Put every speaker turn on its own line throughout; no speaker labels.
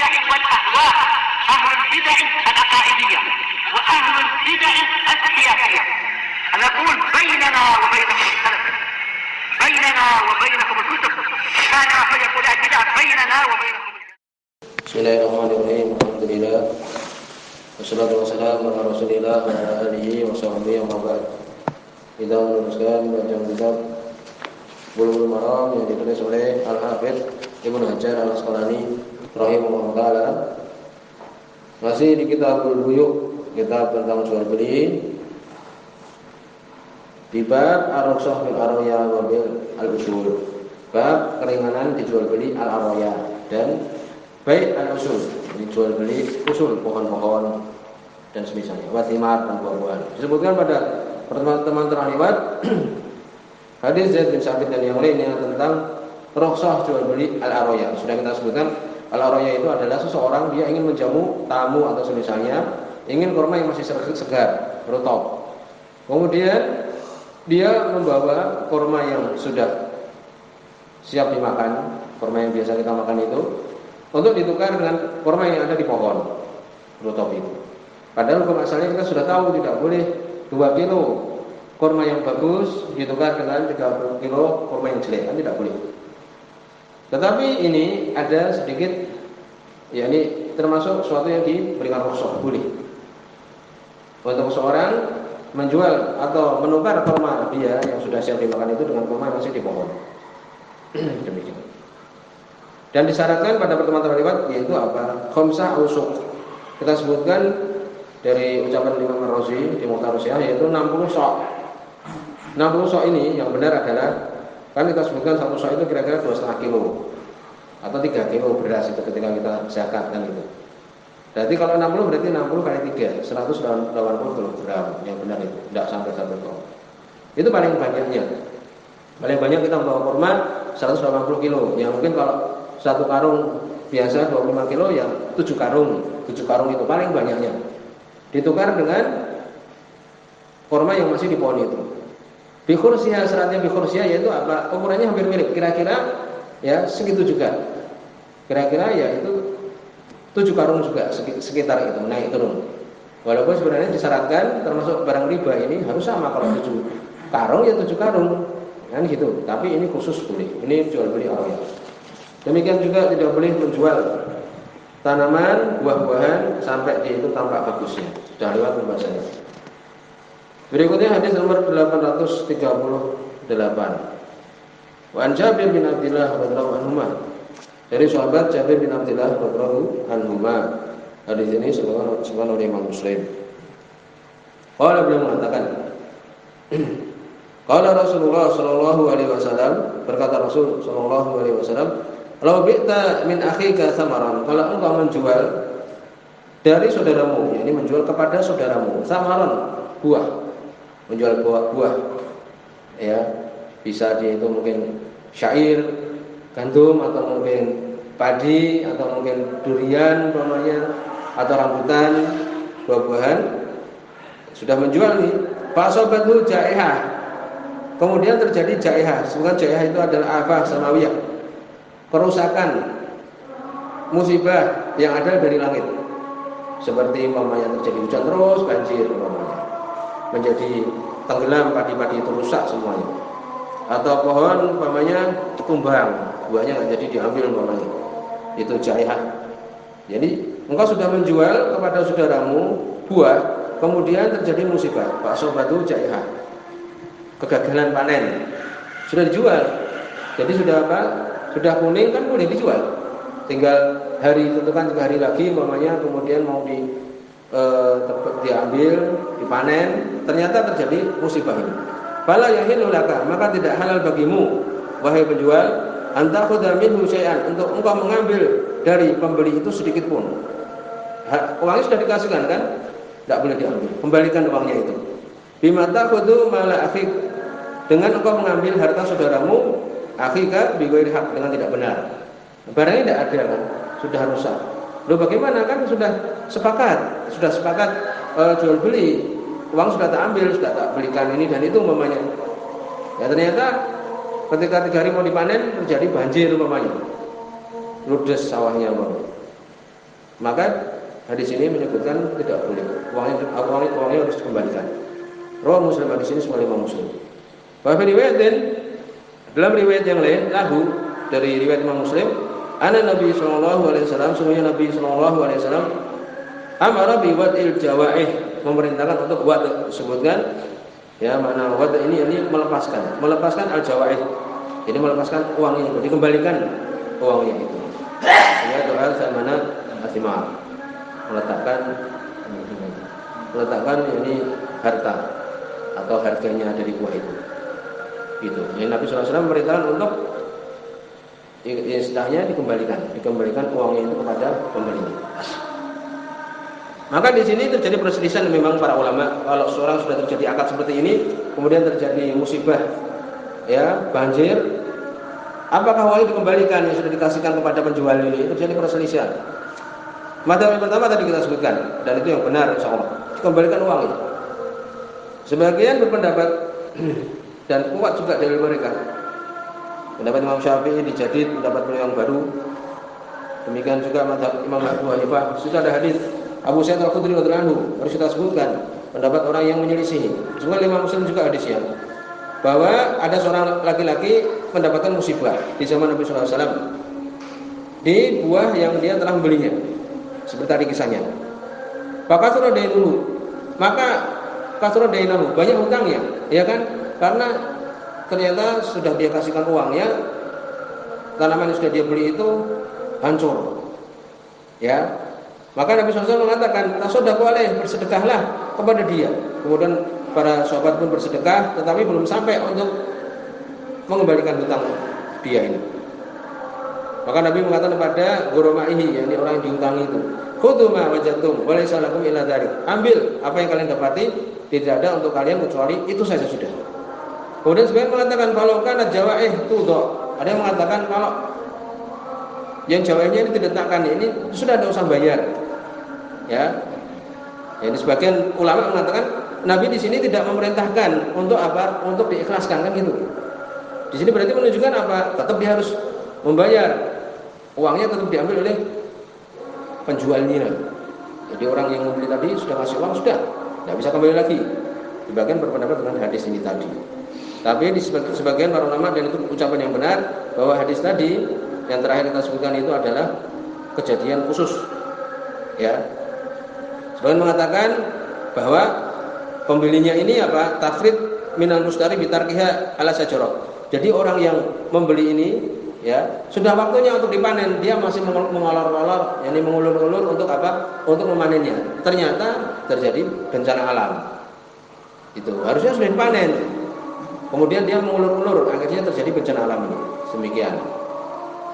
البدع والأهواء، أهل البدع العقائدية وأهل البدع السياسية. نقول بيننا وبينكم السلف، بيننا وبينكم الكتب، كان فيقول البدع بيننا وبينكم.
Bismillahirrahmanirrahim. Alhamdulillah. Wassalatu wassalamu ala Rasulillah wa ala alihi wa sahbihi wa ba'd. Kita meneruskan bacaan kitab Bulughul Maram yang ditulis oleh Al-Hafidz Ibnu Hajar Al-Asqalani rahimahullah taala. Masih di Kitabul Buyuh, kitab tentang jual beli. Di bab ar-rukhsah fil araya wa bil al-usul. Bab keringanan dijual beli al-araya dan baik al-usul, dijual beli usul, pohon-pohon dan semisalnya, wathimar dan buah-buahan. Disebutkan pada pertemuan terlewat hadis Zaid bin Sabit dan yang lainnya tentang rukhsah jual beli al-araya. Sudah kita sebutkan, al-araya itu adalah seseorang dia ingin menjamu tamu atau semisalnya, ingin kurma yang masih segar, rutop. Kemudian dia membawa kurma yang sudah siap dimakan, kurma yang biasa kita makan itu, untuk ditukar dengan kurma yang ada di pohon rutop itu. Padahal hukum asalnya kita sudah tahu tidak boleh 2 kilo kurma yang bagus ditukar dengan 30 kilo kurma yang jelek, kan tidak boleh. Tetapi ini ada sedikit, ya ini termasuk sesuatu yang diberikan rukhsah, boleh. Untuk seorang menjual atau menukar kurma dia yang sudah siap dimakan itu dengan kurma yang masih di pohon. Demikian. Dan disyaratkan pada pertemuan terlewat yaitu apa? Khamsah ausuk. Kita sebutkan dari ucapan Imam Ar-Razi di Mukhtar Rusyah yaitu 60 sok. 60 sok ini yang benar adalah, kan kita sebutkan satu sok itu kira-kira 2,5 kilo atau 3 kilo beras itu ketika kita zakatkan itu. Berarti kalau 60 berarti 60 kali 3, 180 kilogram yang benar itu, tidak sampai 1 ton. Itu paling banyaknya. Paling banyak kita membawa kurma 180 kilo. Yang mungkin kalau satu karung biasa 25 kilo ya 7 karung. 7 karung itu paling banyaknya. Ditukar dengan kurma yang masih di pohon itu. Bikhursiha, syaratnya bikhursiha yaitu apa? Ukurannya hampir mirip, kira-kira ya segitu juga. Kira-kira ya itu 7 karung juga sekitar itu, naik turun. Walaupun sebenarnya disyaratkan termasuk barang riba ini harus sama, kalau 7 karung ya 7 karung. Kan gitu. Tapi ini khusus boleh. Ini jual beli araya. Demikian juga tidak boleh menjual tanaman, buah-buahan sampai dia itu tampak bagusnya. Sudah lewat pembahasannya. Berikutnya hadis nomor 838. Wa an Jabir bin Abdullah radhiyallahu anhuma. Dari sahabat Jabir bin Abdullah radhiyallahu anhuma. Hadis ini disebutkan oleh Imam Muslim. Qala beliau mengatakan Qala Rasulullah sallallahu alaihi wasallam, berkata Rasul sallallahu alaihi wasallam, "Law bi'ta min akhika samaran," kalau engkau menjual dari saudaramu, yakni menjual kepada saudaramu, samaran, buah. Menjual buah. Ya, bisa dia itu mungkin syair, gandum atau mungkin padi atau mungkin durian umpamanya atau rambutan, buah-buahan. Sudah menjual nih, fa asabatu jaihah. Kemudian terjadi jaihah. Sebenarnya jaihah itu adalah afah samawiyah, kerusakan, musibah yang ada dari langit. Seperti umpamanya terjadi hujan terus, banjir umpamanya, menjadi tenggelam, padi-padi itu rusak semuanya. Atau pohon umpamanya tumbang, buahnya nggak jadi diambil umpamanya. Itu jaihah. Jadi engkau sudah menjual kepada saudaramu buah, kemudian terjadi musibah, fa asabatu jaihah, kegagalan panen, sudah dijual. Jadi sudah apa? Sudah kuning kan boleh dijual. Tinggal hari tentukan 3 hari lagi umpamanya, kemudian mau diambil, dipanen, ternyata terjadi musibah ini. Fala yahillu laka, maka tidak halal bagimu wahai penjual, anta khudha minhu syai'an, untuk engkau mengambil dari pembeli itu sedikit pun. Uangnya sudah dikasihkan kan? Tidak boleh diambil. Kembalikan uangnya itu. Bima ta'khudhu mala akhik, dengan engkau mengambil harta saudaramu, akhika bi ghairi haq, dengan tidak benar. Barangnya tidak ada kan, sudah rusak. Loh bagaimana, kan sudah sepakat jual beli, uang sudah tak ambil, sudah tak belikan ini dan itu umpamanya. Ya ternyata ketika 3 hari mau dipanen terjadi banjir umpamanya, ludes sawahnya umpamanya. Maka hadis ini menyebutkan tidak boleh uangnya harus dikembalikan. Rawi Muslim hadis ini semua Imam Muslim. Wa fi riwayatin, dalam riwayat yang lain lahu dari riwayat Imam Muslim, anna Nabi sallallahu alaihi wasallam, sungguhnya Nabi sallallahu alaihi wasallam amara bi wad'il jawaih, memerintahkan untuk wad, sebutkan ya, makna wad ini melepaskan al jawaih. Jadi melepaskan uangnya itu, dikembalikan uangnya itu. Ya doa zamana asimah, meletakkan ini harta atau harganya dari buah itu. Gitu. Jadi Nabi sallallahu alaihi wasallam memerintahkan untuk istilahnya dikembalikan uangnya itu kepada pembelinya. Maka di sini terjadi perselisihan memang para ulama, kalau seorang sudah terjadi akad seperti ini, kemudian terjadi musibah, ya banjir, apakah uangnya dikembalikan yang sudah dikasihkan kepada penjual ini? Terjadi perselisihan. Madzhab yang pertama tadi kita sebutkan, dan itu yang benar insyaallah, dikembalikan uangnya. Sebagian berpendapat dan kuat juga dari mereka. Pendapat Imam Syafi'i dijadid pendapat beliau yang baru. Demikian juga madzhab Imam Abu Hanifah. Sudah ada hadis Abu Sa'id Al-Khudri radhiyallahu anhu, harus kita sebutkan pendapat orang yang menyelisihi. Semua Imam Muslim juga hadisnya, bahwa ada seorang laki-laki mendapatkan musibah di zaman Nabi sallallahu alaihi wasallam di buah yang dia telah membelinya. Seperti tadi kisahnya. Pakasura dainu, maka kasura dainahu, banyak hutangnya, ya kan? Karena ternyata sudah dia kasihkan uangnya, tanaman yang sudah dia beli itu hancur, ya. Maka Nabi SAW mengatakan, tasodaku alaih, bersedekahlah kepada dia. Kemudian para sahabat pun bersedekah, tetapi belum sampai untuk mengembalikan hutang dia ini. Maka Nabi mengatakan kepada gurumaihi, yakni orang yang dihutangi itu, khudhu ma wajadtum wa laysa lakum illa dzalik. Ambil apa yang kalian dapati, tidak ada untuk kalian kecuali itu saja sudah. Kemudian sebagian mengatakan kalau kana jawaih tudho. Ada yang mengatakan kalau yang jawaihnya ini diletakkan ini sudah ada usah bayar. Ya. Jadi sebagian ulama mengatakan Nabi di sini tidak memerintahkan untuk apa? Untuk diikhlaskan, kan gitu. Di sini berarti menunjukkan apa? Tetap dia harus membayar. Uangnya tetap diambil oleh penjualnya. Jadi orang yang membeli tadi sudah kasih uang, sudah tidak bisa kembali lagi. Sebagian berpendapat dengan hadis ini tadi. Tapi di sebagian para ulama, dan itu ucapan yang benar, bahwa hadis tadi yang terakhir kita sebutkan itu adalah kejadian khusus. Ya. Sebagian mengatakan bahwa pembelinya ini apa? Tafrid minal mustari bitarkiha ala sajarah. Jadi orang yang membeli ini, ya, sudah waktunya untuk dipanen, dia masih mengolor-olor, yakni mengulur-ulur untuk apa? Untuk memanennya. Ternyata terjadi bencana alam. Itu harusnya sudah dipanen. Kemudian dia mengulur-ulur, akhirnya terjadi bencana alam ini. Demikian.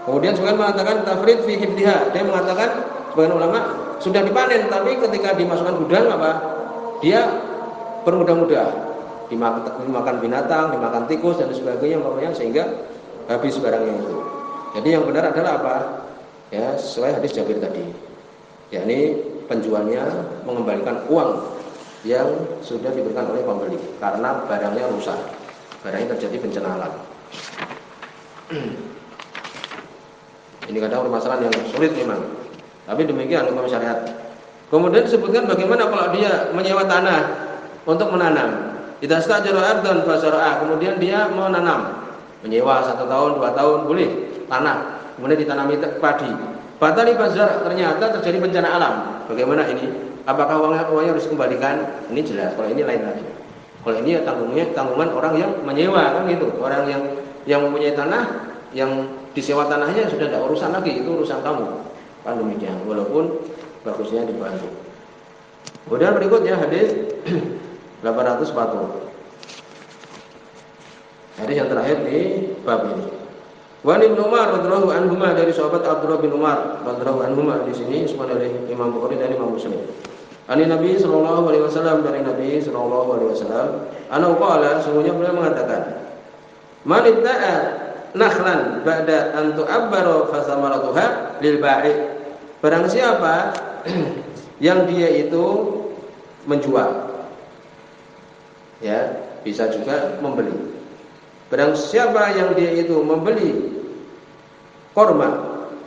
Kemudian sebagian mengatakan tafrid fi hifdhiha. Dia mengatakan sebagian ulama sudah dipanen, tapi ketika dimasukkan gudang apa? Dia bermudah-mudah dimakan binatang, dimakan tikus dan sebagainya, pokoknya sehingga habis barangnya itu. Jadi yang benar adalah apa? Ya, sesuai hadis Jabir tadi. Yakni penjualnya mengembalikan uang yang sudah diberikan oleh pembeli karena barangnya rusak. Barangnya terjadi bencana alam. Ini kadang permasalahan yang sulit memang. Tapi demikian hukum syariat. Kemudian disebutkan bagaimana kalau dia menyewa tanah untuk menanam. Idza stajara ardan fasara'a, kemudian dia mau nanam. Menyewa 1 tahun, 2 tahun boleh tanah. Kemudian ditanami padi. Batali bazar, ternyata terjadi bencana alam. Bagaimana ini? Apakah uangnya harus dikembalikan? Ini jelas. Kalau ini lain lagi. Kalau ini ya tanggungan orang yang menyewa, kan gitu. Orang yang mempunyai tanah, yang disewa tanahnya sudah tidak urusan lagi, itu urusan kamu. Kan demikian. Walaupun bagusnya dibantu. Kemudian berikutnya hadis 840. Hadis yang terakhir di bab ini. Wa Ibnu Umar radhiyallahu anhuma, dari sahabat Abdullah bin Umar radhiyallahu anhuma, di sini disebutkan oleh Imam Bukhari dan Imam Muslim. Ani Nabi sallallahu alaihi wasallam, dari Nabi sallallahu alaihi wasallam, ana qala, sungguhnya beliau mengatakan, man ibta'a nakhlan ba'da an tu'abbara fa samaratuha lil ba'i. Barang siapa yang dia itu menjual, ya, bisa juga membeli. Barang siapa yang dia itu membeli korma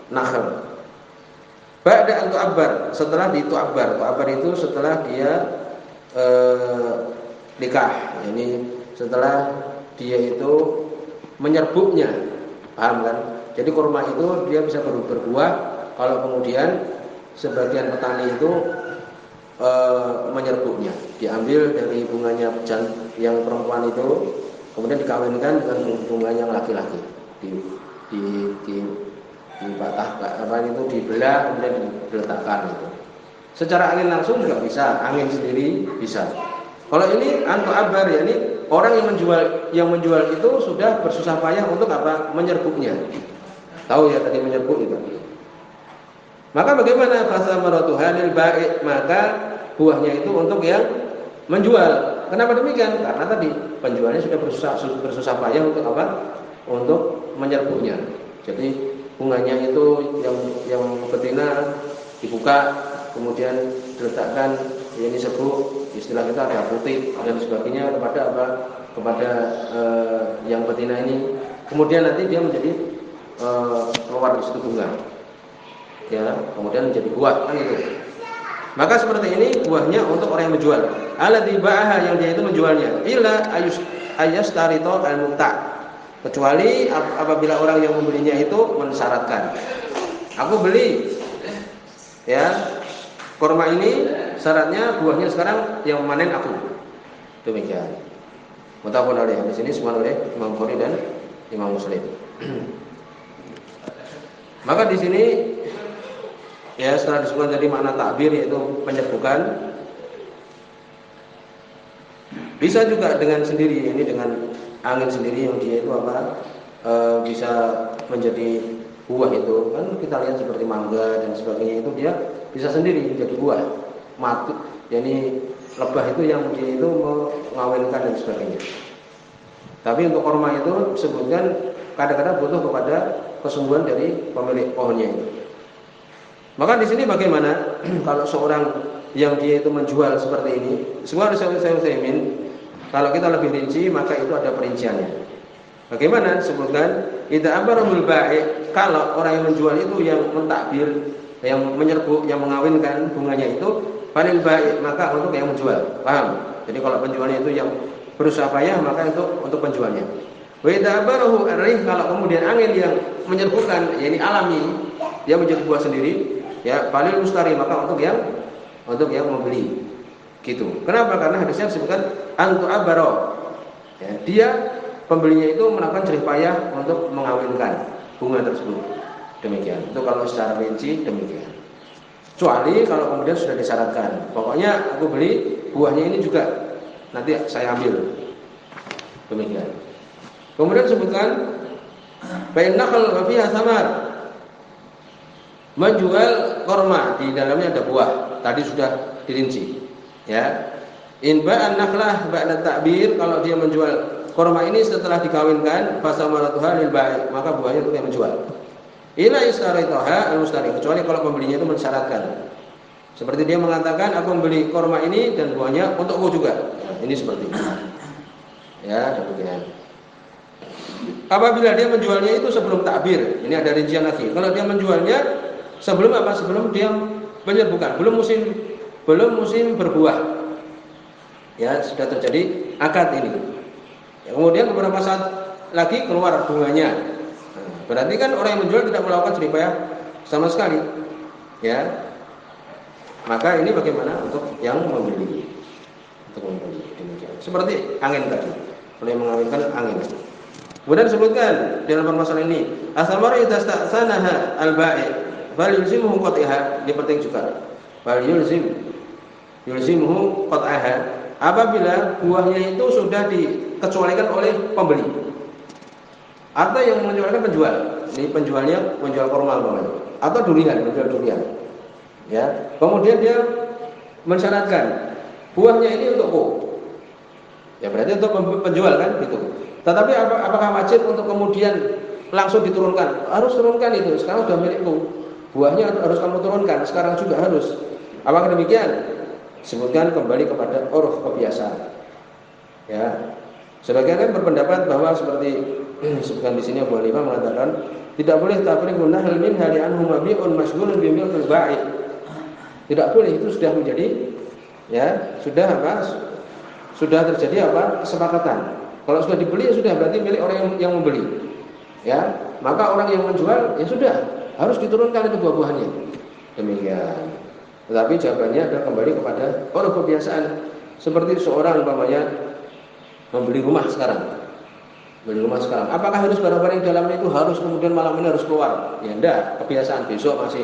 nakhl, Ba'da an tu'abbar, setelah ditu'abbar. Tu'abbar itu setelah dia nikah. Ini setelah dia itu menyerbuknya. Paham kan? Jadi kurma itu dia bisa berbuah kalau kemudian sebagian petani itu menyerbuknya. Diambil dari bunganya yang perempuan itu, kemudian dikawinkan dengan bunga yang laki-laki. Itu dibelah kemudian diletakkan itu. Secara angin langsung juga bisa, angin sendiri bisa. Kalau ini antu abar, ya ini orang yang menjual itu sudah bersusah payah untuk apa? Menyerbuknya. Tahu ya tadi menyerbuk itu. Maka bagaimana fasa maratuhanil baik, maka buahnya itu untuk yang menjual. Kenapa demikian? Karena tadi penjualnya sudah bersusah payah untuk apa? Untuk menyerbuknya. Jadi bunganya itu yang betina dibuka, kemudian diletakkan, ini serbuk, istilah kita ada putih dan sebagainya kepada apa? Kepada yang betina ini. Kemudian nanti dia menjadi keluar di situ bunga, ya, kemudian menjadi buah kan itu. Maka seperti ini buahnya untuk orang yang menjual. Alladzi ba'aha, yang dia itu menjualnya. Illa ayastarito al-muqta', kecuali apabila orang yang membelinya itu mensyaratkan, aku beli ya kurma ini, syaratnya buahnya sekarang yang memanen aku. Demikian. Muttafaqun alaih. Di sini semua oleh Imam Bukhari dan Imam Muslim. Maka di sini ya setelah disebutkan tadi makna takbir yaitu penyerbukan, bisa juga dengan sendiri, ini dengan angin sendiri yang dia itu apa bisa menjadi buah itu kan kita lihat seperti mangga dan sebagainya, itu dia bisa sendiri menjadi buah mati, yani lebah itu yang dia itu mengawinkan dan sebagainya. Tapi untuk kurma itu sebutkan kadang-kadang butuh kepada kesungguhan dari pemilik pohonnya itu. Maka di sini bagaimana kalau seorang yang dia itu menjual seperti ini? Semua saya usahain. Kalau kita lebih rinci maka itu ada perinciannya. Bagaimana? Sebutkan idza abarul bai', kalau orang yang menjual itu yang mentakbir, yang menyerbuk, yang mengawinkan bunganya itu panil bai', maka untuk yang menjual. Paham? Jadi kalau penjualnya itu yang berusaha payah maka itu untuk penjualnya. Wa idza abarahu ar-rih, kalau kemudian angin yang menyerbukkan, yakni alami, dia menjadi buah sendiri, ya panil mustari, maka untuk yang membeli. Gitu. Kenapa? Karena hadisnya disebutkan antu abaro. Ya, dia pembelinya itu melakukan jerih payah untuk mengawinkan bunga tersebut. Demikian. Itu kalau secara rinci demikian. Kecuali kalau kemudian sudah disyaratkan, pokoknya aku beli buahnya ini juga nanti saya ambil. Demikian. Kemudian disebutkan bain nakhl wa fiha samar. Menjual kurma, di dalamnya ada buah. Tadi sudah dirinci. Ya, in ba'an nakhlah ba'da ta'bir, kalau dia menjual kurma ini setelah dikawinkan, fasamaratuha lil bai', maka buahnya untuk yang menjual. Ila istaritaha al-mustari, kecuali kalau pembelinya itu mensyaratkan. Seperti dia mengatakan, aku membeli kurma ini dan buahnya untukku juga. Ini seperti ini. Ya, demikian. Apabila dia menjualnya itu sebelum takbir, ini ada rincian lagi. Kalau dia menjualnya sebelum apa? Sebelum dia penyerbukan, belum musim berbuah, ya sudah terjadi akad ini. Ya, kemudian beberapa saat lagi keluar bunganya. Nah, berarti kan orang yang menjual tidak melakukan jerih payah sama sekali, ya. Maka ini bagaimana untuk yang membeli? Untuk membeli demikian. Seperti angin tadi, kalau yang mengawinkan angin. Kemudian disebutkan dalam permasalahan ini, asamara idza sta'sanaha al-bai', fal yulzimuhu qatiha, ini penting juga. Fal yulzimuhu qat'aha, apabila buahnya itu sudah dikecualikan oleh pembeli atau yang menjualkan penjual. Ini penjualnya menjual kurma atau durian, menjual durian. Ya, kemudian dia mensyaratkan buahnya ini untukku. Ya berarti untuk penjual kan gitu. Tetapi apakah wajib untuk kemudian langsung diturunkan? Harus turunkan itu. Sekarang sudah milikku. Buahnya harus kamu turunkan. Sekarang juga harus. Apakah demikian? Sebutkan kembali kepada uruf kebiasaan. Ya. Sebagian kan berpendapat bahwa seperti disebutkan di sini Abu Hanifah mengatakan tidak boleh tafriqun nahl min hali anhu mabi'un mashghulun bi milkil ba'i. Tidak boleh, itu sudah menjadi sudah sudah terjadi kesepakatan. Kalau sudah dibeli ya sudah berarti milik orang yang membeli. Maka orang yang menjual ya sudah harus diturunkan itu buah-buahannya. Demikian. Tetapi jawabannya adalah kembali kepada orang kebiasaan. Seperti seorang umpamanya membeli rumah sekarang. Apakah harus barang-barang yang dalamnya itu harus kemudian malam ini harus keluar? Ya enggak, kebiasaan besok masih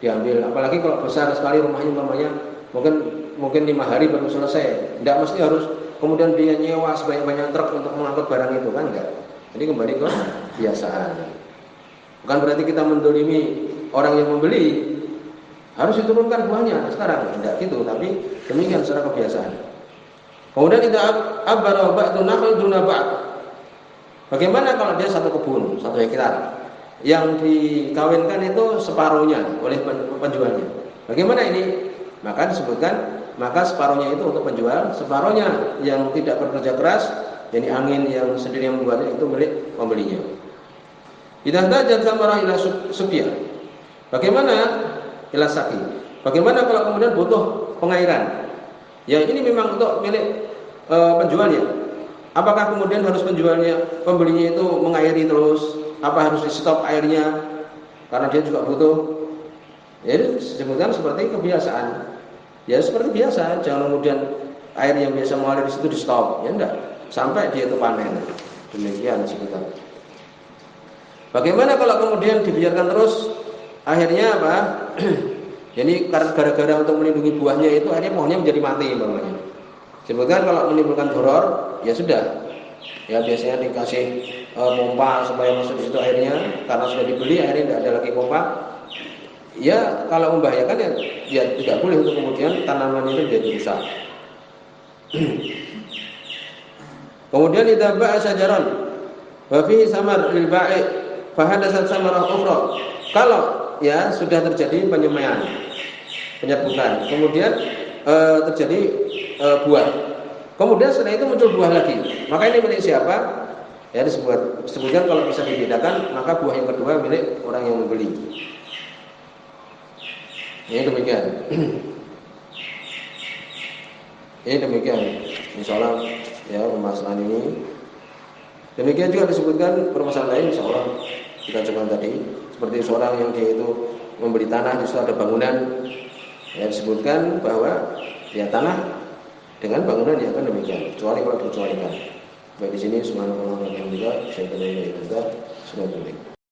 diambil. Apalagi kalau besar sekali rumahnya umpamanya mungkin 5 hari baru selesai. Enggak mesti harus kemudian dia nyewa sebanyak-banyak truk untuk mengangkut barang itu, kan enggak. Jadi kembali ke kebiasaan. Bukan berarti kita mendolimi orang yang membeli harus diturunkan buahnya sekarang, enggak gitu, tapi demikian secara kebiasaan. Kemudian kita abbara ba'du nakhl duna ba'd. Bagaimana kalau dia satu kebun, 1 hektar yang dikawinkan itu separuhnya oleh penjualnya? Bagaimana ini? Maka disebutkan maka separuhnya itu untuk penjual, separuhnya yang tidak bekerja keras, jadi angin yang sendiri yang membuatnya itu milik pembelinya. Idza tajat samara ila subya. Bagaimana ila saki? Bagaimana kalau kemudian butuh pengairan? Ya ini memang untuk milik penjualnya. Apakah kemudian harus pembelinya itu mengairi terus? Apa harus di stop airnya? Karena dia juga butuh. Ya disebutkan seperti kebiasaan. Ya seperti biasa, jangan kemudian air yang biasa mengalir di situ di stop. Ya enggak, sampai dia itu panen. Demikian disebutkan. Bagaimana kalau kemudian dibiarkan terus? Akhirnya apa? Jadi gara-gara untuk melindungi buahnya itu akhirnya pohonnya menjadi mati umpamanya. Sebutkan kalau menimbulkan doror, ya sudah. Ya biasanya dikasih pompa supaya masuk di situ airnya, karena sudah dibeli akhirnya tidak ada lagi pompa. Ya kalau membahayakan ya tidak boleh untuk kemudian tanaman itu jadi rusak. Kemudian idza ba'a syajaran wa fihi samar lil ba'i fa hadatsat samarah ukhra. Kalau ya sudah terjadi penyerbukan, kemudian terjadi buah. Kemudian setelah itu muncul buah lagi. Maka ini milik siapa? Ya disebutkan kalau bisa dibedakan, maka buah yang kedua milik orang yang membeli. Ini demikian. Ini demikian. Insyaallah ya permasalahan ini. Demikian juga disebutkan permasalahan lain insyaallah kita coba tadi. Seperti seorang yang dia itu membeli tanah di situ ada bangunan. Ya disebutkan bahwa ya tanah dengan bangunan ya kan demikian. Kecuali kalau dikecualikan. Baik di sini subhanallah wa bihamdihi, saya sudah